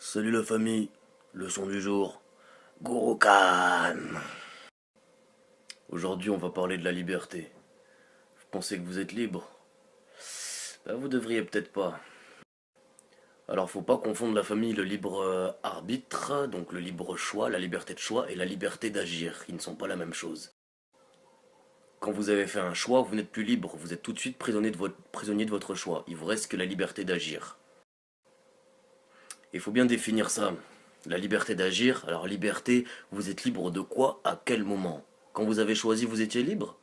Salut la famille, leçon du jour, Gouroukan. Aujourd'hui on va parler de la liberté. Vous pensez que vous êtes libre? Ben, vous devriez peut-être pas. Alors faut pas confondre la famille, le libre arbitre, donc le libre choix, la liberté de choix et la liberté d'agir, qui ne sont pas la même chose. Quand vous avez fait un choix, vous n'êtes plus libre, vous êtes tout de suite prisonnier de votre choix. Il vous reste que la liberté d'agir. Il faut bien définir ça. La liberté d'agir, alors liberté, vous êtes libre de quoi, à quel moment? Quand vous avez choisi, vous étiez libre?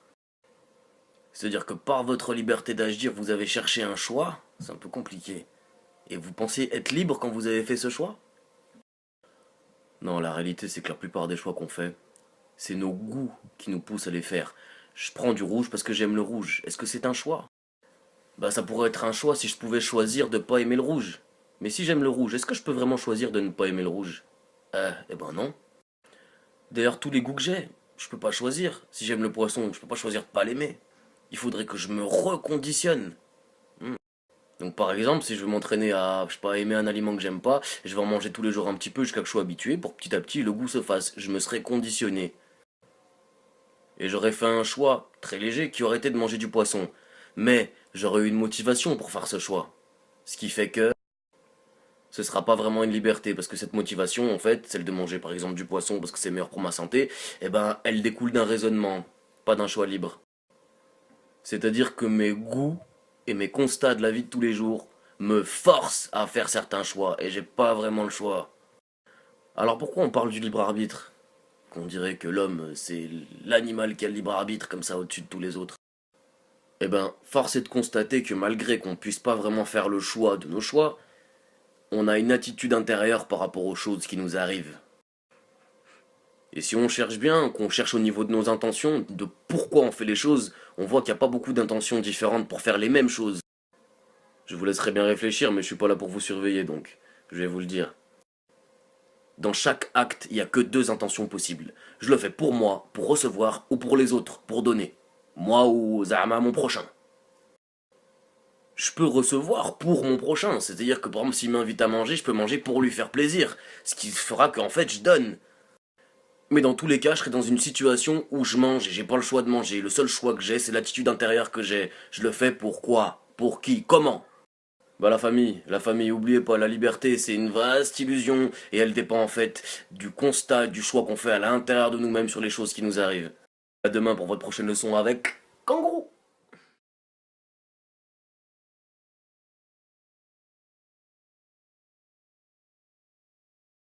C'est-à-dire que par votre liberté d'agir, vous avez cherché un choix? C'est un peu compliqué. Et vous pensiez être libre quand vous avez fait ce choix? Non, la réalité, c'est que la plupart des choix qu'on fait, c'est nos goûts qui nous poussent à les faire. Je prends du rouge parce que j'aime le rouge. Est-ce que c'est un choix? Bah ça pourrait être un choix si je pouvais choisir de pas aimer le rouge. Mais si j'aime le rouge, est-ce que je peux vraiment choisir de ne pas aimer le rouge? Eh ben non. D'ailleurs, tous les goûts que j'ai, je peux pas choisir. Si j'aime le poisson, je peux pas choisir de pas l'aimer. Il faudrait que je me reconditionne. Hmm. Donc par exemple, si je veux m'entraîner à, je sais pas, aimer un aliment que j'aime pas, je vais en manger tous les jours un petit peu jusqu'à ce que je sois habitué pour que petit à petit le goût se fasse. Je me serais conditionné. Et j'aurais fait un choix très léger qui aurait été de manger du poisson. Mais j'aurais eu une motivation pour faire ce choix. Ce qui fait que ce sera pas vraiment une liberté parce que cette motivation, en fait, celle de manger par exemple du poisson parce que c'est meilleur pour ma santé, eh ben, elle découle d'un raisonnement, pas d'un choix libre. C'est-à-dire que mes goûts et mes constats de la vie de tous les jours me forcent à faire certains choix et j'ai pas vraiment le choix. Alors pourquoi on parle du libre arbitre? Qu'on dirait que l'homme c'est l'animal qui a le libre arbitre comme ça au-dessus de tous les autres. Eh ben, force est de constater que malgré qu'on puisse pas vraiment faire le choix de nos choix, on a une attitude intérieure par rapport aux choses qui nous arrivent. Et si on cherche bien, qu'on cherche au niveau de nos intentions, de pourquoi on fait les choses, on voit qu'il n'y a pas beaucoup d'intentions différentes pour faire les mêmes choses. Je vous laisserai bien réfléchir, mais je suis pas là pour vous surveiller, donc je vais vous le dire. Dans chaque acte, il n'y a que deux intentions possibles. Je le fais pour moi, pour recevoir, ou pour les autres, pour donner. Moi ou Zahama, mon prochain. Je peux recevoir pour mon prochain, c'est-à-dire que par exemple s'il m'invite à manger, je peux manger pour lui faire plaisir, ce qui fera qu'en fait je donne. Mais dans tous les cas, je serai dans une situation où je mange et j'ai pas le choix de manger. Le seul choix que j'ai, c'est l'attitude intérieure que j'ai. Je le fais pour quoi? Pour qui? Comment? Bah la famille, oubliez pas, la liberté c'est une vaste illusion et elle dépend en fait du constat, du choix qu'on fait à l'intérieur de nous-mêmes sur les choses qui nous arrivent. À demain pour votre prochaine leçon avec Kangourou.